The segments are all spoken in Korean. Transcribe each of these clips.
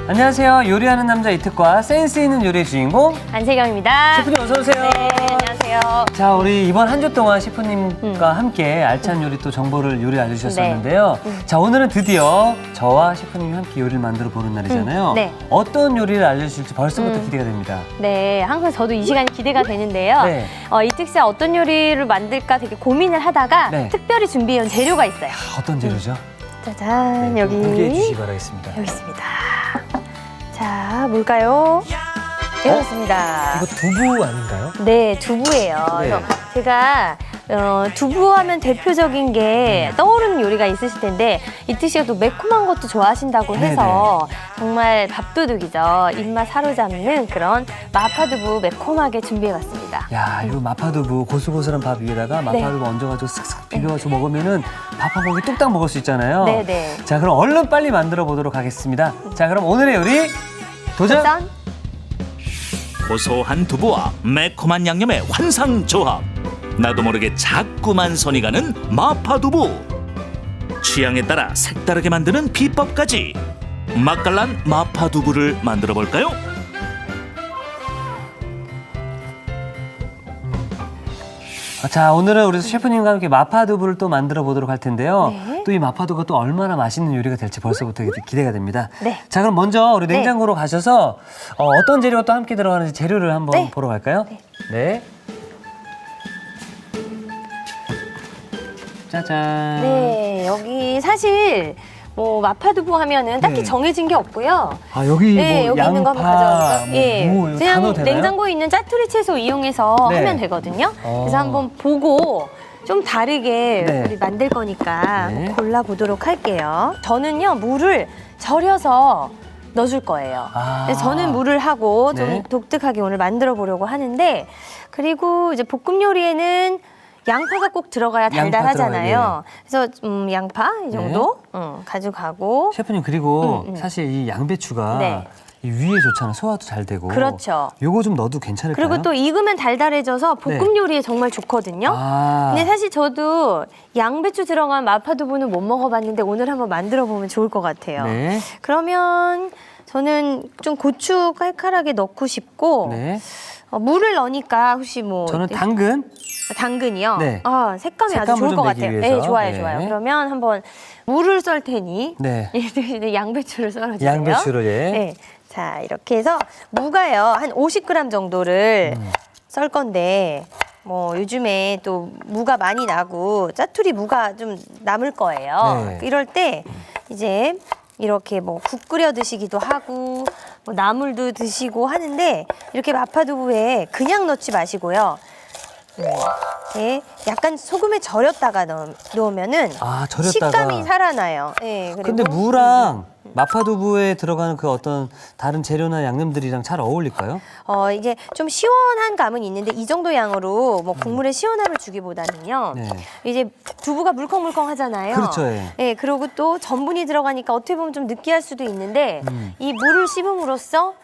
안녕하세요. 요리하는 남자 이특과 센스 있는 요리의 주인공 안세경입니다. 셰프님 어서 오세요. 네, 안녕하세요. 자, 우리 이번 한 주 동안 셰프님과 함께 알찬 요리 또 정보를 요리 알려주셨었는데요. 자, 오늘은 드디어 저와 셰프님이 함께 요리를 만들어 보는 날이잖아요. 네. 어떤 요리를 알려주실지 벌써부터 기대가 됩니다. 네, 항상 저도 이 시간이 기대가 되는데요. 네. 이특 씨가 어떤 요리를 만들까 되게 고민을 하다가 네. 특별히 준비해온 재료가 있어요. 어떤 재료죠? 짜잔, 네, 여기. 공개해 주시기 바라겠습니다. 여기 있습니다. 자, 뭘까요? 이렇습니다. 이거 두부 아닌가요? 네, 두부예요. 네. 그래서 제가 두부하면 대표적인 게 떠오르는 요리가 있으실 텐데 이특 씨가 또 매콤한 것도 좋아하신다고 해서 정말 밥도둑이죠. 입맛 사로잡는 그런 마파두부 매콤하게 준비해봤습니다. 야, 이거 마파두부 고슬고슬한 밥 위에다가 마파두부 얹어가지고 쓱쓱 비벼서 먹으면은 밥 한 공기 뚝딱 먹을 수 있잖아요. 네네. 자, 그럼 얼른 빨리 만들어 보도록 하겠습니다. 자, 그럼 오늘의 요리 도전! 짠! 고소한 두부와 매콤한 양념의 환상 조합. 나도 모르게 자꾸만 손이 가는 마파두부. 취향에 따라 색다르게 만드는 비법까지. 맛깔난 마파두부를 만들어 볼까요? 자, 오늘은 우리 셰프님과 함께 마파두부를 또 만들어 보도록 할 텐데요. 네. 또 이 마파두부가 또 얼마나 맛있는 요리가 될지 벌써부터 기대가 됩니다. 네. 자, 그럼 먼저 우리 네. 냉장고로 가셔서 어떤 재료가 또 함께 들어가는지 재료를 한번 네. 보러 갈까요? 네. 짜잔. 네, 여기 사실 뭐 마파두부 하면은 딱히 네. 정해진 게 없고요. 아, 여기 네, 뭐 여기 양파, 있는 거 한번 가져갈까요? 뭐 예, 무 이거 다 그냥 넣어도 되나요? 냉장고에 있는 짜투리 채소 이용해서 네. 하면 되거든요. 그래서 한번 보고 좀 다르게 네. 우리 만들 거니까 네. 한번 골라보도록 할게요. 저는요, 물을 절여서 넣어줄 거예요. 아. 그래서 저는 물을 하고 좀 네. 독특하게 오늘 만들어 보려고 하는데, 그리고 이제 볶음 요리에는 양파가 꼭 들어가야 양파 달달하잖아요. 그래서 양파 이 정도 가져가고. 셰프님, 그리고 사실 이 양배추가 네. 이 위에 좋잖아. 소화도 잘 되고. 그렇죠. 요거 좀 넣어도 괜찮을까요? 그리고 또 익으면 달달해져서 볶음 네. 요리에 정말 좋거든요. 아. 근데 사실 저도 양배추 들어간 마파두부는 못 먹어봤는데 오늘 한번 만들어 보면 좋을 것 같아요. 네. 그러면 저는 좀 고추 칼칼하게 넣고 싶고 네. 물을 넣으니까 혹시 뭐 저는 당근. 당근이요. 네. 아, 색감이 아주 색감을 좋을 좀 것 내기 같아요. 위해서. 네, 좋아요, 네. 좋아요. 그러면 한번 물을 썰 테니 네. 양배추를 썰어주세요. 양배추를 예. 네. 자, 이렇게 해서 무가요, 한 50g 정도를 썰 건데, 뭐 요즘에 또 무가 많이 나고 짜투리 무가 좀 남을 거예요. 네. 이럴 때 이제 이렇게 뭐 국 끓여 드시기도 하고 뭐 나물도 드시고 하는데, 이렇게 마파두부에 그냥 넣지 마시고요. 네, 약간 소금에 절였다가 넣으면은 아, 절였다가. 식감이 살아나요. 네, 그리고 근데 무랑 마파두부에 들어가는 그 어떤 다른 재료나 양념들이랑 잘 어울릴까요? 이게 좀 시원한 감은 있는데 이 정도 양으로 뭐 국물에 시원함을 주기보다는요. 네. 이제 두부가 물컹물컹 하잖아요. 그렇죠, 예. 네, 그리고 또 전분이 들어가니까 어떻게 보면 좀 느끼할 수도 있는데 이 물을 씹음으로써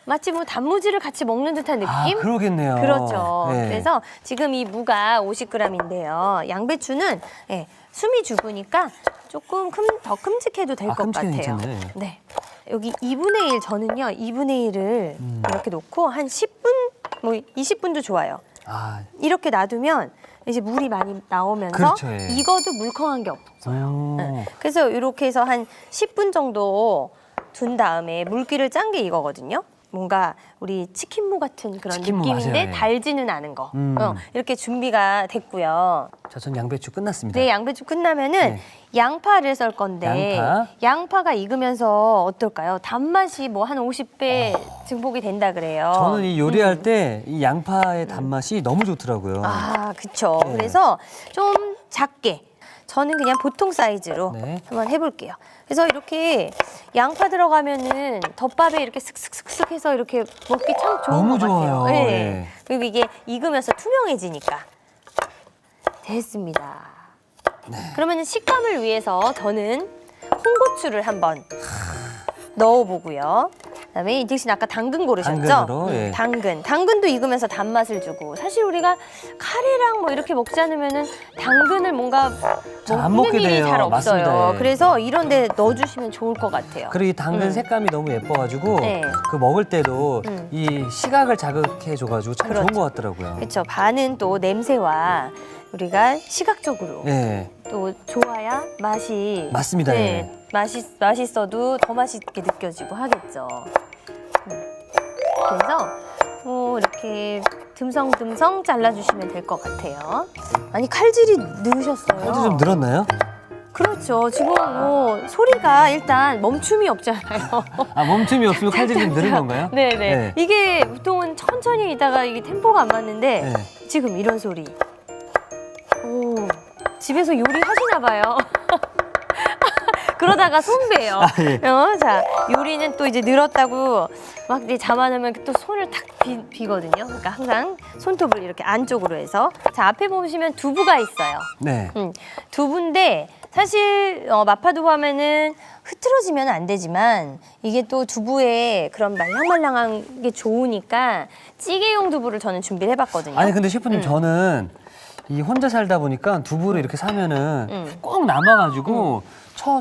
마치 뭐 단무지를 같이 먹는 듯한 느낌? 아, 그러겠네요. 그렇죠. 네. 그래서 지금 이 무가 50g인데요. 양배추는 숨이 죽으니까 조금 더 큼직해도 될 아, 것 큼직해도 같아요. 괜찮네. 네. 여기 2분의 1, 저는요, 2분의 1을 이렇게 놓고 한 10분, 뭐 20분도 좋아요. 아, 이렇게 놔두면 이제 물이 많이 나오면서 그렇죠, 예. 익어도 물컹한 게 없어요. 네. 그래서 이렇게 해서 한 10분 정도 둔 다음에 물기를 짠 게 이거거든요. 뭔가 우리 치킨무 같은 그런 치킨무 느낌인데 맞아요, 예. 달지는 않은 거. 음. 이렇게 준비가 됐고요. 자, 전 양배추 끝났습니다. 네, 양배추 끝나면은 네. 양파를 썰 건데 양파. 양파가 익으면서 어떨까요? 단맛이 뭐 한 50배 증폭이 된다 그래요. 저는 이 요리할 때 이 양파의 단맛이 너무 좋더라고요. 아, 그쵸. 네. 그래서 좀 작게. 저는 그냥 보통 사이즈로 네. 한번 해볼게요. 그래서 이렇게 양파 들어가면은 덮밥에 이렇게 슥슥슥슥 해서 이렇게 먹기 참 좋은 너무 것 같아요. 좋아요. 네. 네. 그리고 이게 익으면서 투명해지니까. 됐습니다. 네. 그러면 식감을 위해서 저는 홍고추를 한번 넣어보고요. 그다음에 이택 씨는 아까 당근 고르셨죠? 당근으로, 예. 당근도 익으면서 단맛을 주고 사실 우리가 카레랑 뭐 이렇게 먹지 않으면은 당근을 뭔가 잘안 먹는 먹게 일이 돼요. 잘 없어요. 맞습니다, 예. 그래서 이런 데 넣어주시면 좋을 것 같아요. 그리고 이 당근 색감이 너무 예뻐가지고 네. 그 먹을 때도 음. 이 시각을 자극해줘가지고 참 좋은 그렇죠. 것 같더라고요. 그렇죠. 반은 또 냄새와 우리가 시각적으로 네, 또 좋아야 맛이 맞습니다. 네, 예. 맛있어도 더 맛있게 느껴지고 하겠죠. 그래서 이렇게 듬성듬성 잘라주시면 될 것 같아요. 아니 칼질이 늘으셨어요. 칼질 좀 늘었나요? 그렇죠. 지금 소리가 일단 멈춤이 없잖아요. 아, 멈춤이 없으면 칼질이 좀 늘은 건가요? 네네. 네. 이게 보통은 천천히 있다가 이게 템포가 안 맞는데 네. 지금 이런 소리. 오, 집에서 요리하시나 봐요. 그러다가 손배요. 예. 자, 요리는 또 이제 늘었다고 막 이제 자만하면 또 손을 탁 비거든요. 그러니까 항상 손톱을 이렇게 안쪽으로 해서. 자, 앞에 보시면 두부가 있어요. 네. 두부인데 사실 마파두부 하면은 흐트러지면 안 되지만 이게 또 두부에 그런 말랑말랑한 게 좋으니까 찌개용 두부를 저는 준비를 해봤거든요. 아니 근데 셰프님 저는 이 혼자 살다 보니까 두부를 이렇게 사면은 꼭 남아가지고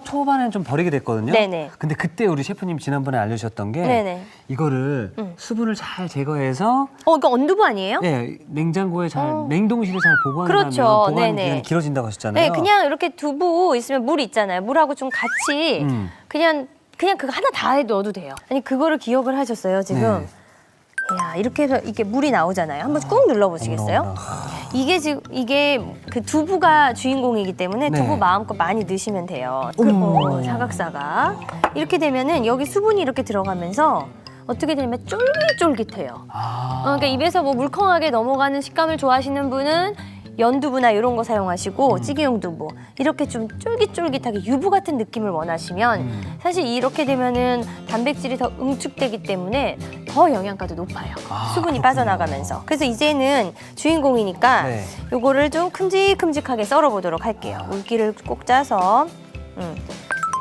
초반에는 좀 버리게 됐거든요. 네네. 근데 그때 우리 셰프님 지난번에 알려주셨던 게 네네. 이거를 수분을 잘 제거해서 이거 언두부 아니에요? 예, 냉장고에 잘 냉동실에 잘 보관하면 그렇죠. 보관 네네. 기간이 길어진다고 하셨잖아요. 네, 그냥 이렇게 두부 있으면 물 있잖아요. 물하고 좀 같이 그냥 그거 하나 다 해 넣어도 돼요. 아니 그거를 기억을 하셨어요 지금. 네. 야, 이렇게 해서 이게 물이 나오잖아요. 한번 꾹 눌러보시겠어요? 이게 그 두부가 주인공이기 때문에 네. 두부 마음껏 많이 넣으시면 돼요. 어머. 사각사각. 이렇게 되면은 여기 수분이 이렇게 들어가면서 어떻게 되냐면 쫄깃쫄깃해요. 그러니까 입에서 뭐 물컹하게 넘어가는 식감을 좋아하시는 분은 연두부나 이런 거 사용하시고 찌개용 두부 이렇게 좀 쫄깃쫄깃하게 유부 같은 느낌을 원하시면 사실 이렇게 되면은 단백질이 더 응축되기 때문에 더 영양가도 높아요. 수분이 빠져나가면서. 그래서 이제는 주인공이니까 네. 요거를 좀 큼직큼직하게 썰어보도록 할게요. 물기를 꼭 짜서.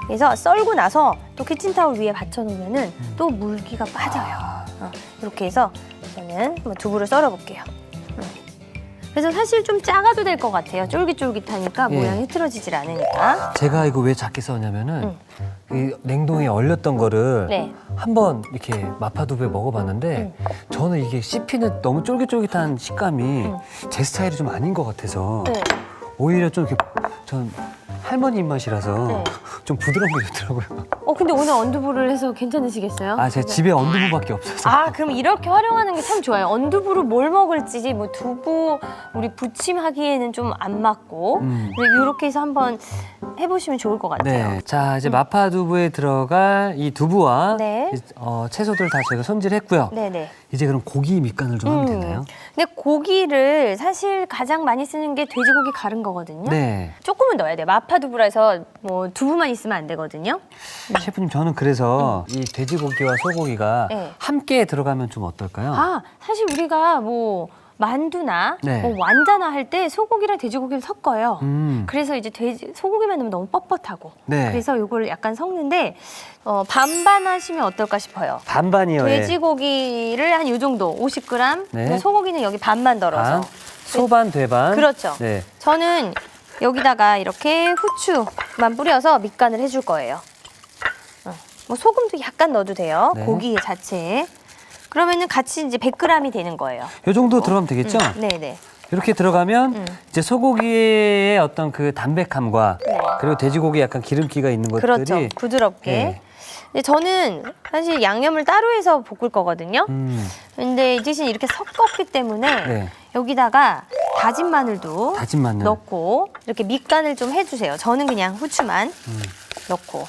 그래서 썰고 나서 또 키친타올 위에 받쳐놓으면은 또 물기가 빠져요. 이렇게 해서 저는 한번 두부를 썰어볼게요. 그래서 사실 좀 작아도 될 것 같아요. 쫄깃쫄깃하니까 예. 모양이 흐트러지질 않으니까. 제가 이거 왜 작게 써냐면은 이 냉동에 얼렸던 거를 네. 한번 이렇게 마파두부에 먹어봤는데 저는 이게 씹히는 너무 쫄깃쫄깃한 식감이 제 스타일이 좀 아닌 것 같아서 네. 오히려 좀 이렇게 전 할머니 입맛이라서 네. 좀 부드러운 게 좋더라고요. 근데 오늘 언두부를 해서 괜찮으시겠어요? 아, 제 집에 언두부밖에 없어서. 그럼 이렇게 활용하는 게 참 좋아요. 언두부로 뭘 먹을지 뭐 두부 우리 부침하기에는 좀 안 맞고 이렇게 해서 한번 해보시면 좋을 것 같아요. 네, 자 이제 마파두부에 들어갈 이 두부와 네. 채소들 다 제가 손질했고요. 네네. 이제 그럼 고기 밑간을 좀 하면 되나요? 근데 고기를 사실 가장 많이 쓰는 게 돼지고기 가른 거거든요. 네. 조금은 넣어야 돼요. 마파두부라서 뭐 두부만 있으면 안 되거든요. 셰프님 저는 그래서 이 돼지고기와 소고기가 네. 함께 들어가면 좀 어떨까요? 사실 우리가 뭐 만두나 네. 뭐 완자나 할 때 소고기랑 돼지고기를 섞어요. 그래서 이제 소고기만 넣으면 너무 뻣뻣하고. 네. 그래서 요거를 약간 섞는데 반반 하시면 어떨까 싶어요. 반반이요. 예. 돼지고기를 한 요 정도 50g, 네. 소고기는 여기 반만 덜어서. 반, 소반, 되반. 그렇죠. 네. 저는 여기다가 이렇게 후추만 뿌려서 밑간을 해줄 거예요. 뭐 소금도 약간 넣어도 돼요. 네. 고기 자체에. 그러면은 같이 이제 100g이 되는 거예요. 요 정도 들어가면 되겠죠? 네네. 이렇게 들어가면 이제 소고기의 어떤 그 담백함과 네. 그리고 돼지고기 약간 기름기가 있는 것들이 그렇죠. 부드럽게. 네. 근데 저는 사실 양념을 따로 해서 볶을 거거든요. 근데 이 대신 이렇게 섞었기 때문에 네. 여기다가 다진 마늘도 다진 마늘. 넣고 이렇게 밑간을 좀 해주세요. 저는 그냥 후추만 넣고.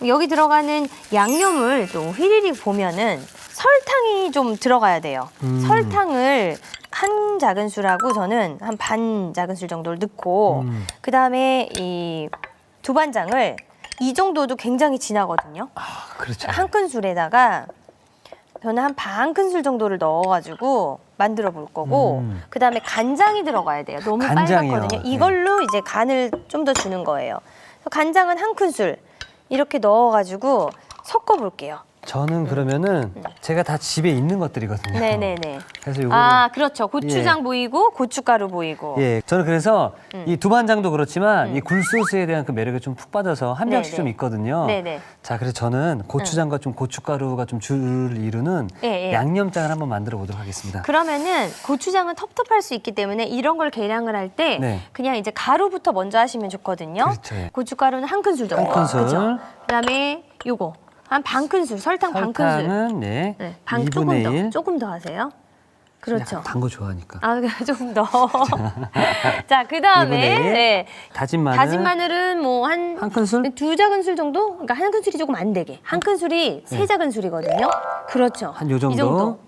여기 들어가는 양념을 또 휘리릭 보면은 설탕이 좀 들어가야 돼요. 설탕을 한 작은술하고 저는 한 반 작은술 정도를 넣고 그다음에 이 두반장을 이 정도도 굉장히 진하거든요. 그렇죠. 한 큰술에다가 저는 한 반 큰술 정도를 넣어가지고 만들어 볼 거고 그다음에 간장이 들어가야 돼요. 너무 간장이요. 빨갛거든요. 네. 이걸로 이제 간을 좀 더 주는 거예요. 간장은 한 큰술 이렇게 넣어가지고 섞어 볼게요. 저는 그러면은 제가 다 집에 있는 것들이거든요. 네네네. 그래서 요거 아, 그렇죠. 고추장 예. 보이고 고춧가루 보이고. 예, 저는 그래서 이 두반장도 그렇지만 이 굴소스에 대한 그 매력에 좀 푹 빠져서 한 병씩 네네. 좀 있거든요. 네네. 자, 그래서 저는 고추장과 좀 고춧가루가 좀 줄을 이루는 예, 예. 양념장을 한번 만들어 보도록 하겠습니다. 그러면은 고추장은 텁텁할 수 있기 때문에 이런 걸 계량을 할 때 네. 그냥 이제 가루부터 먼저 하시면 좋거든요. 그렇죠, 예. 고춧가루는 한 큰술 정도. 한 큰술. 그렇죠? 그다음에 요거 한 반 큰술, 설탕 반 큰술. 설탕은 네, 네, 반 2분의 조금 1. 더. 조금 더 하세요. 그렇죠. 단 거 좋아하니까. 아, 조금 더. 자, 그다음에 2분의 1. 네. 다진 마늘. 다진 마늘은 뭐 한 큰술? 두 작은술 정도? 그러니까 한 큰술이 조금 안 되게. 한 큰술이 세 작은술이거든요. 그렇죠. 한 요 정도? 이 정도.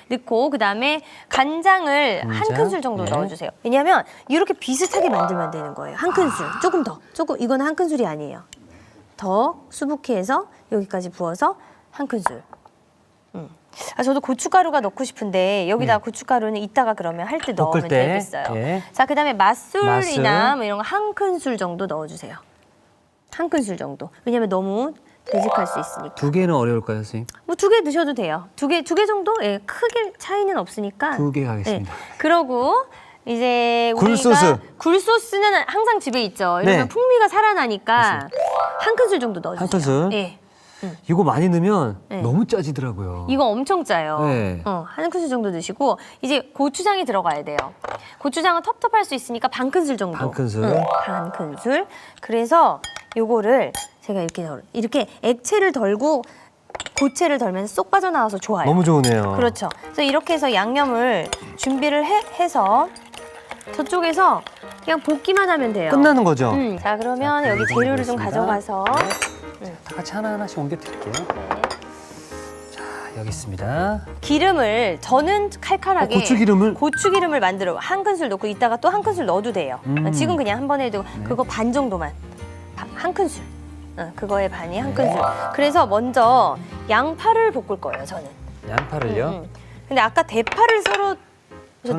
넣고 그다음에 간장을 한 간장? 큰술 정도 네. 넣어주세요. 왜냐하면 이렇게 비슷하게 만들면 되는 거예요. 한 큰술. 조금 더. 조금 이거는 한 큰술이 아니에요. 더 수북히 해서 여기까지 부어서 한 큰술. 아, 저도 고춧가루가 넣고 싶은데 여기다 고춧가루는 이따가 그러면 할 때 넣으면 볶을 때, 되겠어요. 예. 자, 그다음에 맛술이나 맛술. 뭐 이런 거 한 큰술 정도 넣어주세요. 한 큰술 정도. 왜냐면 너무 되직할 수 있으니까. 두 개는 어려울까요, 선생님? 뭐 두 개 넣으셔도 돼요. 두 개 정도? 예, 크게 차이는 없으니까. 두 개 가겠습니다. 예. 그러고 이제 굴소스. 우리가 굴소스는 항상 집에 있죠. 이러면 네. 풍미가 살아나니까 한 큰술 정도 넣어주세요. 한 큰술? 예. 이거 많이 넣으면 네. 너무 짜지더라고요. 이거 엄청 짜요. 네. 한 큰술 정도 넣으시고 이제 고추장이 들어가야 돼요. 고추장은 텁텁할 수 있으니까 반 큰술 정도. 반 큰술. 반 큰술. 그래서 요거를 제가 이렇게 액체를 덜고 고체를 덜면 쏙 빠져나와서 좋아요. 너무 좋으네요. 그렇죠. 그래서 이렇게 해서 양념을 준비를 해서 저쪽에서 그냥 볶기만 하면 돼요. 끝나는 거죠? 자, 그러면 여기 재료를 좀 가져가서 다 같이 하나하나씩 옮겨드릴게요. 자, 여기 있습니다. 기름을 저는 칼칼하게 고추기름을? 만들어 한 큰술 넣고 이따가 또 한 큰술 넣어도 돼요. 지금 그냥 한 번 해도 그거 반 정도만 한 큰술. 그거의 반이 한 큰술. 그래서 먼저 양파를 볶을 거예요. 저는. 양파를요? 근데 아까 대파를 저는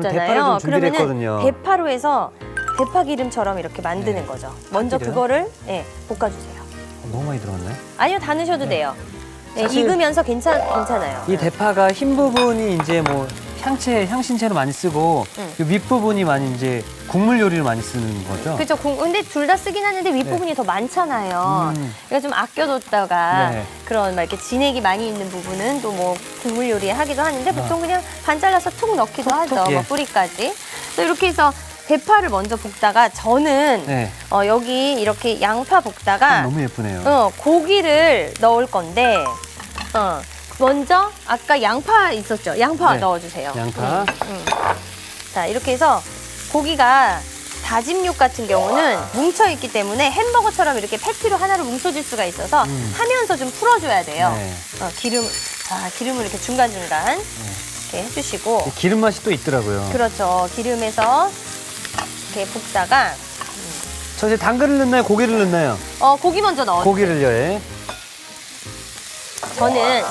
대파를 썰어줬잖아요. 좀 준비를 했거든요. 그러면은 대파로 해서 대파 기름처럼 이렇게 만드는 네. 거죠. 먼저 파기름? 그거를 볶아주세요. 너무 많이 들어갔나요? 아니요, 다 넣으셔도 돼요. 네, 사실 익으면서 괜찮아요. 이 대파가 흰 부분이 이제 뭐 향신채로 많이 쓰고 이 윗부분이 많이 이제 국물 요리로 많이 쓰는 거죠? 그렇죠. 근데 둘 다 쓰긴 하는데 윗부분이 더 많잖아요. 그러니까 좀 아껴뒀다가 네. 그런 막 이렇게 진액이 많이 있는 부분은 또 뭐 국물 요리에 하기도 하는데 보통 그냥 반 잘라서 툭 넣기도 하죠. 예. 뭐 뿌리까지. 그래서 이렇게 해서 대파를 먼저 볶다가 저는 네. 여기 이렇게 양파 볶다가 너무 예쁘네요. 고기를 넣을 건데 먼저 아까 양파 있었죠? 양파 네. 넣어주세요. 양파. 자, 이렇게 해서 고기가 다짐 육 같은 경우는 뭉쳐있기 때문에 햄버거처럼 이렇게 패티로 하나로 뭉쳐질 수가 있어서 하면서 좀 풀어줘야 돼요. 네. 기름을 이렇게 중간중간 이렇게 해주시고. 이 기름 맛이 또 있더라고요. 그렇죠. 기름에서 이렇게 볶다가 저 이제 당근을 넣나요? 고기를 넣나요? 고기 먼저 넣어주세요. 고기를요, 예. 저는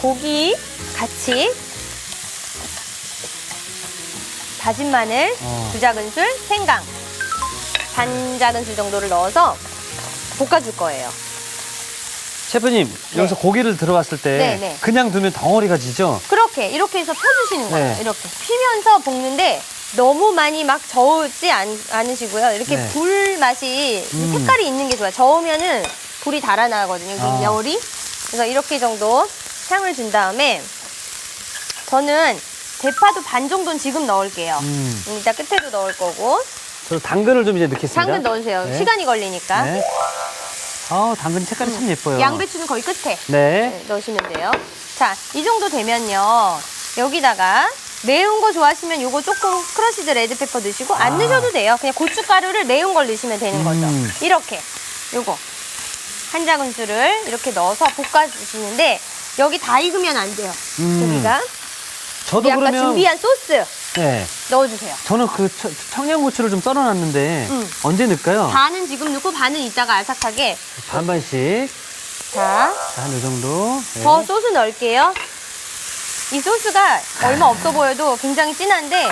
고기 같이 다진 마늘 두 작은술, 생강 반 작은술 정도를 넣어서 볶아줄 거예요. 셰프님, 여기서 고기를 들어갔을 때 네, 네. 그냥 두면 덩어리가 지죠? 이렇게 해서 펴주시는 거예요. 네. 이렇게 피면서 볶는데 너무 많이 막 저으지 않으시고요. 이렇게 네. 불 맛이 색깔이 있는 게 좋아요. 저으면은 불이 달아나거든요. 열이. 그래서 이렇게 정도 향을 준 다음에 저는 대파도 반 정도는 지금 넣을게요. 이따 끝에도 넣을 거고. 저 당근을 좀 이제 넣겠습니다. 당근 넣으세요. 네. 시간이 걸리니까. 네. 당근 색깔이 참 예뻐요. 양배추는 거의 끝에 네. 넣으시면 돼요. 자, 이 정도 되면요. 여기다가 매운 거 좋아하시면 요거 조금 크러쉬드 레드페퍼 넣으시고 안 넣으셔도 돼요. 그냥 고춧가루를 매운 걸 넣으시면 되는 거죠. 이렇게 요거 한 작은술을 이렇게 넣어서 볶아주시는데 여기 다 익으면 안 돼요. 고기가. 저도 아까 그러면 준비한 소스 네. 넣어주세요. 저는 그 청양고추를 좀 썰어놨는데 언제 넣을까요? 반은 지금 넣고 반은 이따가 아삭하게. 반반씩. 자, 한 요 정도. 네. 더 소스 넣을게요. 이 소스가 얼마 없어 보여도 굉장히 진한데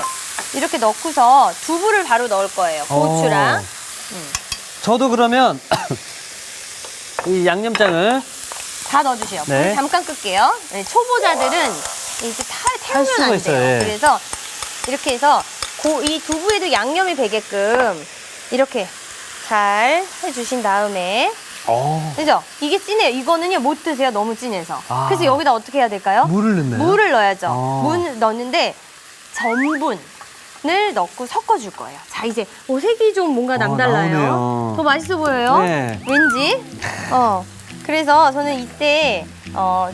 이렇게 넣고서 두부를 바로 넣을 거예요. 고추랑. 저도 그러면 이 양념장을 다 넣어주세요. 네. 불 잠깐 끌게요. 네, 초보자들은 이렇게 태우면 수가 안 돼요. 있어요. 예. 그래서 이렇게 해서 이 두부에도 양념이 배게끔 이렇게 잘 해주신 다음에 그죠? 이게 진해요. 이거는요 못 드세요. 너무 진해서. 아. 그래서 여기다 어떻게 해야 될까요? 물을 넣나요? 물을 넣어야죠. 어. 물 넣는데 전분을 넣고 섞어줄 거예요. 자 이제 색이 좀 뭔가 남달라요. 나오네요. 더 맛있어 보여요. 네. 왠지. 그래서 저는 이때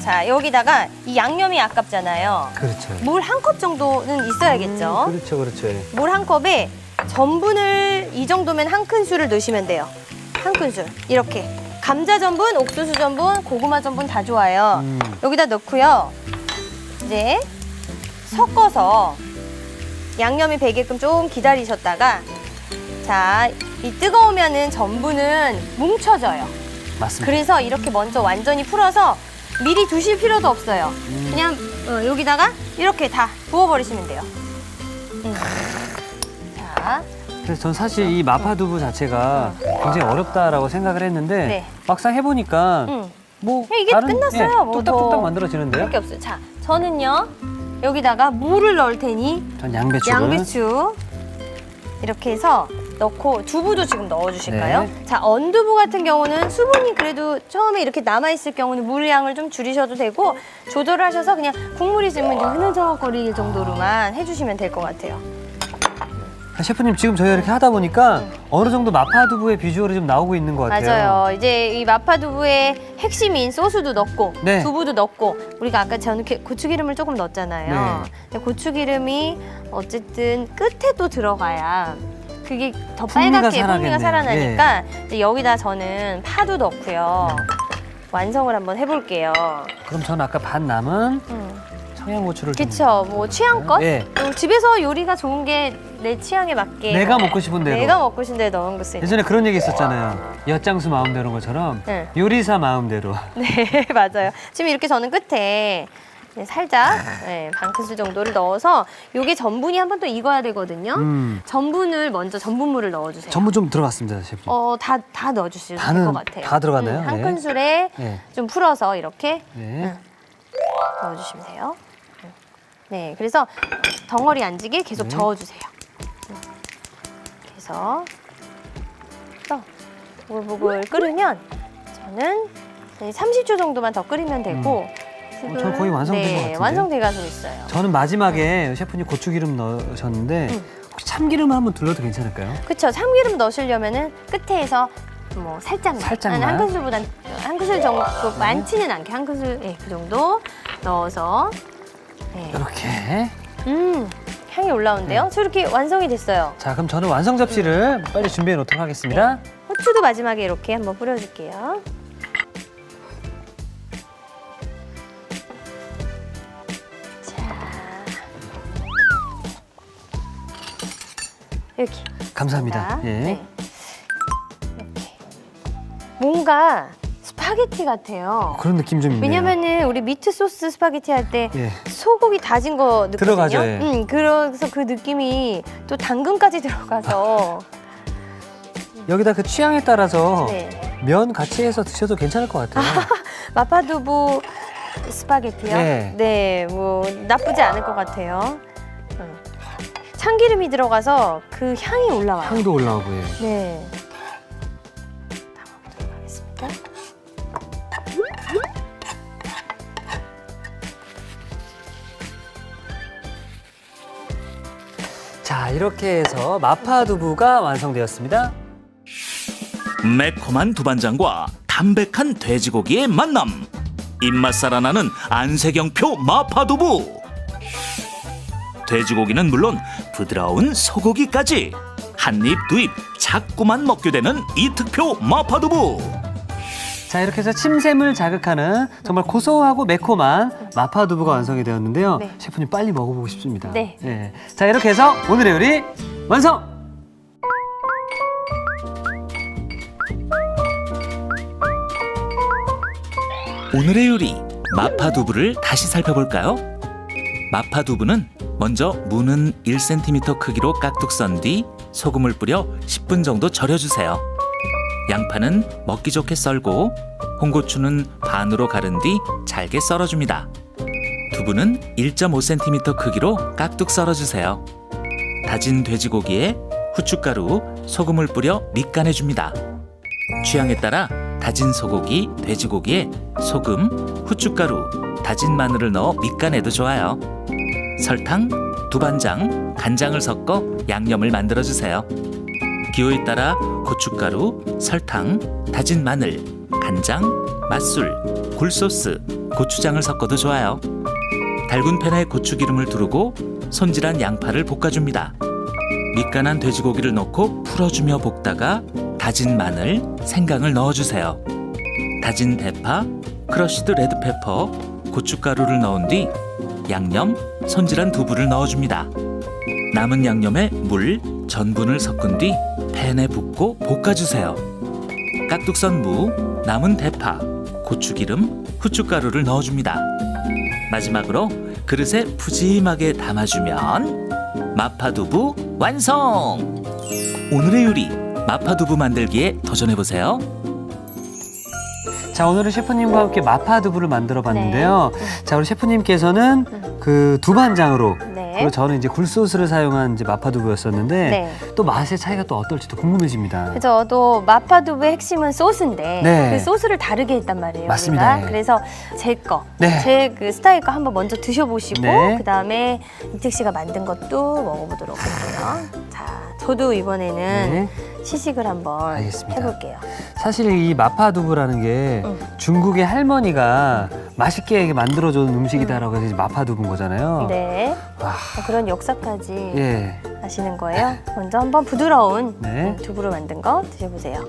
자 여기다가 이 양념이 아깝잖아요. 그렇죠. 물 한 컵 정도는 있어야겠죠. 그렇죠, 그렇죠. 물 한 컵에 전분을 이 정도면 한 큰술을 넣으시면 돼요. 한 큰술 이렇게 감자 전분, 옥수수 전분, 고구마 전분 다 좋아요. 여기다 넣고요. 이제 섞어서 양념이 배게끔 좀 기다리셨다가 자, 이 뜨거우면은 전분은 뭉쳐져요. 맞습니다. 그래서 이렇게 먼저 완전히 풀어서 미리 두실 필요도 없어요. 그냥 여기다가 이렇게 다 부어버리시면 돼요. 자, 그래서 전 사실 이 마파두부 자체가 굉장히 어렵다라고 생각을 했는데 네. 막상 해보니까 뭐 이게 끝났어요. 뭐 뚝딱뚝딱 더 만들어지는데요? 할 게 없어요. 자, 저는요 여기다가 물을 넣을 테니 전 양배추를 양배추 이렇게 해서 넣고 두부도 지금 넣어주실까요? 네. 자, 언두부 같은 경우는 수분이 그래도 처음에 이렇게 남아있을 경우는 물량을 좀 줄이셔도 되고 조절을 하셔서 그냥 국물 있으면 좀 흐느적거릴 정도로만 해주시면 될 것 같아요. 셰프님 지금 저희가 이렇게 하다 보니까 어느 정도 마파두부의 비주얼이 좀 나오고 있는 것 같아요. 맞아요. 이제 이 마파두부의 핵심인 소스도 넣고 네. 두부도 넣고 우리가 아까 저는 고추기름을 조금 넣었잖아요. 네. 근데 고추기름이 어쨌든 끝에 또 들어가야 그게 더 풍미가 빨갛게 풍미가 살아나겠네요. 살아나니까 이제 여기다 저는 파도 넣고요. 완성을 한번 해볼게요. 그럼 저는 아까 반 남은 청양고추를 좀 그쵸. 뭐 취향껏. 네. 또 집에서 요리가 좋은 게 내 취향에 맞게. 내가 먹고 싶은 대로. 내가 먹고 싶은 대로 넣은 것을. 예전에 그런 얘기 있었잖아요. 엿장수 마음대로인 것처럼 네. 요리사 마음대로. 네, 맞아요. 지금 이렇게 저는 끝에 살짝 반 큰술 정도를 넣어서 요게 전분이 한 번 또 익어야 되거든요. 전분을 먼저 전분물을 넣어주세요. 전부 좀 들어갔습니다, 셰프님. 다 넣어주시면 될 다는 것 같아요. 다 들어갔나요? 한 네. 큰술에 네. 좀 풀어서 이렇게 네. 넣어주시면 돼요. 네, 그래서 덩어리 안 지게 계속 저어주세요. 그래서 또 보글보글 끓으면 저는 30초 정도만 더 끓이면 되고 지금 저는 거의 완성된 것 같은데요? 완성돼가고 있어요. 저는 마지막에 셰프님 고추기름 넣으셨는데 혹시 참기름을 한번 둘러도 괜찮을까요? 그렇죠. 참기름 넣으시려면은 끝에 해서 뭐 살짝만, 살짝만? 한 큰술보단 한 큰술 정도 많지는 않게 한 큰술 그 정도 넣어서 이렇게. 향이 올라오는데요. 저 이렇게 완성이 됐어요. 자, 그럼 저는 완성 접시를 빨리 준비해 놓도록 하겠습니다. 후추도 마지막에 이렇게 한번 뿌려줄게요. 자, 이렇게. 감사합니다. 자, 예. 네. 이렇게. 뭔가 스파게티 같아요. 그런 느낌 좀 있네요. 왜냐면은 우리 미트 소스 스파게티 할 때 예. 소고기 다진 거 넣거든요. 들어가죠, 예. 그래서 그 느낌이 또 당근까지 들어가서 여기다 그 취향에 따라서 네. 면 같이 해서 드셔도 괜찮을 것 같아요. 마파두부 스파게티요? 네. 네, 뭐 나쁘지 않을 것 같아요. 참기름이 들어가서 그 향이 올라와요. 향도 올라오고. 예. 네. 담아보도록 하겠습니다. 자, 이렇게 해서 마파두부가 완성되었습니다. 매콤한 두반장과 담백한 돼지고기의 만남. 입맛 살아나는 안색영표 마파두부. 돼지고기는 물론 부드러운 소고기까지 한 입, 두 입 자꾸만 먹게 되는 이특표 마파두부. 자, 이렇게 해서 침샘을 자극하는 정말 고소하고 매콤한 마파두부가 완성이 되었는데요. 네. 셰프님 빨리 먹어보고 싶습니다. 네. 예. 자, 이렇게 해서 오늘의 요리 완성! 오늘의 요리 마파두부를 다시 살펴볼까요? 마파두부는 먼저 무는 1cm 크기로 깍둑 썬 뒤 소금을 뿌려 10분 정도 절여주세요. 양파는 먹기 좋게 썰고 홍고추는 반으로 가른 뒤 잘게 썰어줍니다. 두부는 1.5cm 크기로 깍둑 썰어주세요. 다진 돼지고기에 후춧가루, 소금을 뿌려 밑간해줍니다. 취향에 따라 다진 소고기, 돼지고기에 소금, 후춧가루, 다진 마늘을 넣어 밑간해도 좋아요. 설탕, 두반장, 간장을 섞어 양념을 만들어주세요. 기호에 따라 고춧가루, 설탕, 다진 마늘, 간장, 맛술, 굴소스, 고추장을 섞어도 좋아요. 달군 팬에 고추기름을 두르고 손질한 양파를 볶아줍니다. 밑간한 돼지고기를 넣고 풀어주며 볶다가 다진 마늘, 생강을 넣어주세요. 다진 대파, 크러쉬드 레드페퍼, 고춧가루를 넣은 뒤 양념, 손질한 두부를 넣어줍니다. 남은 양념에 물, 전분을 섞은 뒤 팬에 붓고 볶아주세요. 깍둑 썬 무, 남은 대파, 고추기름, 후춧가루를 넣어줍니다. 마지막으로 그릇에 푸짐하게 담아주면 마파두부 완성! 오늘의 요리 마파두부 만들기에 도전해보세요. 자, 오늘은 셰프님과 함께 마파두부를 만들어 봤는데요. 자, 우리 셰프님께서는 그 두반장으로, 네. 그리고 저는 이제 굴소스를 사용한 이제 마파두부였었는데 네. 또 맛의 차이가 또 어떨지도 궁금해집니다. 그죠. 또 마파두부의 핵심은 소스인데 네. 그 소스를 다르게 했단 말이에요. 맞습니다. 우리가. 그래서 제 네. 그 스타일 거 한번 먼저 드셔보시고 네. 그다음에 이특 씨가 만든 것도 먹어보도록 할게요. 자, 저도 이번에는 네. 시식을 한번 알겠습니다. 해볼게요. 사실 이 마파두부라는 게 중국의 할머니가 맛있게 이렇게 만들어준 음식이다라고 해서 이제 마파두부인 거잖아요. 네. 와, 그런 역사까지 예. 아시는 거예요? 먼저 한번 부드러운 네. 두부로 만든 거 드셔보세요.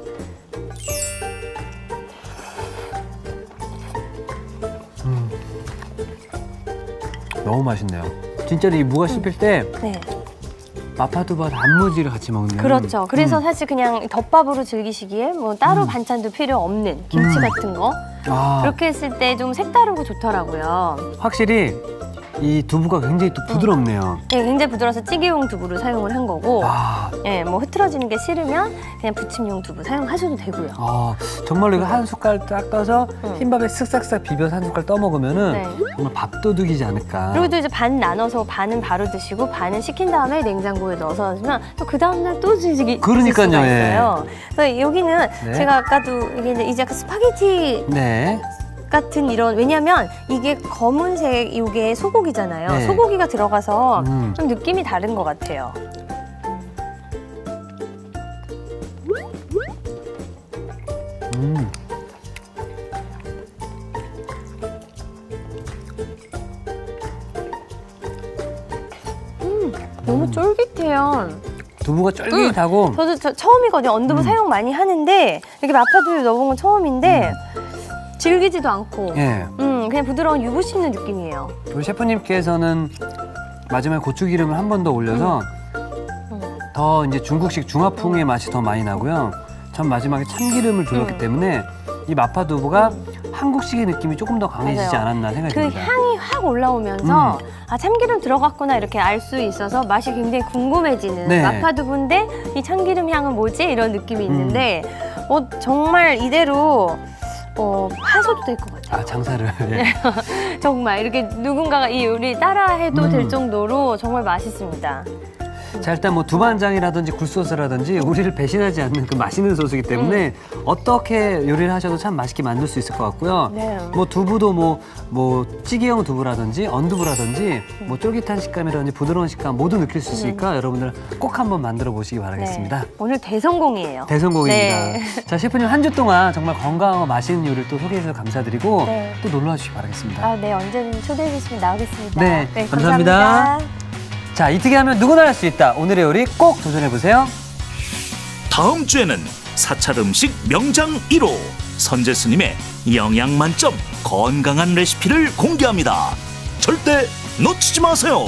너무 맛있네요. 진짜로 이 무가 씹힐 때 네. 마파두부와 단무지를 같이 먹는. 그렇죠. 그래서 사실 그냥 덮밥으로 즐기시기에 뭐 따로 반찬도 필요 없는 김치 같은 거 아, 그렇게 했을 때 좀 색다르고 좋더라고요. 확실히 이 두부가 굉장히 또 부드럽네요. 네, 굉장히 부드러워서 찌개용 두부를 사용을 한 거고 와, 예, 뭐 흐트러지는 게 싫으면 그냥 부침용 두부 사용하셔도 되고요. 아, 정말로 이거 한 숟갈 딱 떠서 음. 흰밥에 쓱싹싹 비벼서 한 숟갈 떠 먹으면은 네. 정말 밥도둑이지 않을까. 그리고 또 이제 반 나눠서 반은 바로 드시고 반은 식힌 다음에 냉장고에 넣어서 하시면 또 그 다음날 또 드시기 그러니까요, 드실 수가 예. 있어요. 그래서 여기는 네. 제가 아까도 이게 이제 약간 스파게티 네. 같은 이런 왜냐면 이게 검은색 이게 소고기잖아요. 네. 소고기가 들어가서 음. 좀 느낌이 다른 것 같아요. 음. 너무 쫄깃해요. 두부가 쫄깃하고 저도 처음이거든요. 언두부 사용 많이 하는데 이렇게 마파두부 넣어본 건 처음인데 질기지도 않고 예. 그냥 부드러운 유부 씹는 느낌이에요. 우리 셰프님께서는 마지막에 고추기름을 한 번 더 올려서 더 이제 중국식 중화풍의 맛이 더 많이 나고요. 전 마지막에 참기름을 둘렀기 때문에 이 마파두부가 한국식의 느낌이 조금 더 강해지지 맞아요. 않았나 생각이 그 듭니다. 향이 확 올라오면서 아 참기름 들어갔구나 이렇게 알 수 있어서 맛이 굉장히 궁금해지는 네. 마파두부인데 이 참기름 향은 뭐지? 이런 느낌이 있는데 정말 이대로 하셔도 될 것 같아요. 아, 장사를. 예. 정말 이렇게 누군가가 이 요리 따라해도 될 정도로 정말 맛있습니다. 자, 일단 뭐 두반장이라든지 굴소스라든지 우리를 배신하지 않는 그 맛있는 소스이기 때문에 어떻게 요리를 하셔도 참 맛있게 만들 수 있을 것 같고요. 네. 뭐 두부도 뭐 찌개용 두부라든지 언두부라든지 뭐 쫄깃한 식감이라든지 부드러운 식감 모두 느낄 수 있으니까 여러분들 꼭 한번 만들어 보시기 바라겠습니다. 네. 오늘 대성공이에요. 대성공입니다. 네. 자, 셰프님 한 주 동안 정말 건강하고 맛있는 요리를 또 소개해 주셔서 감사드리고 네. 또 놀러 와 주시기 바라겠습니다. 아, 네, 언제든 초대해 주시면 나오겠습니다. 네, 감사합니다. 감사합니다. 자, 이특이 하면 누구나 할 수 있다. 오늘의 요리 꼭 도전해 보세요. 다음 주에는 사찰 음식 명장 1호 선재 스님의 영양 만점 건강한 레시피를 공개합니다. 절대 놓치지 마세요.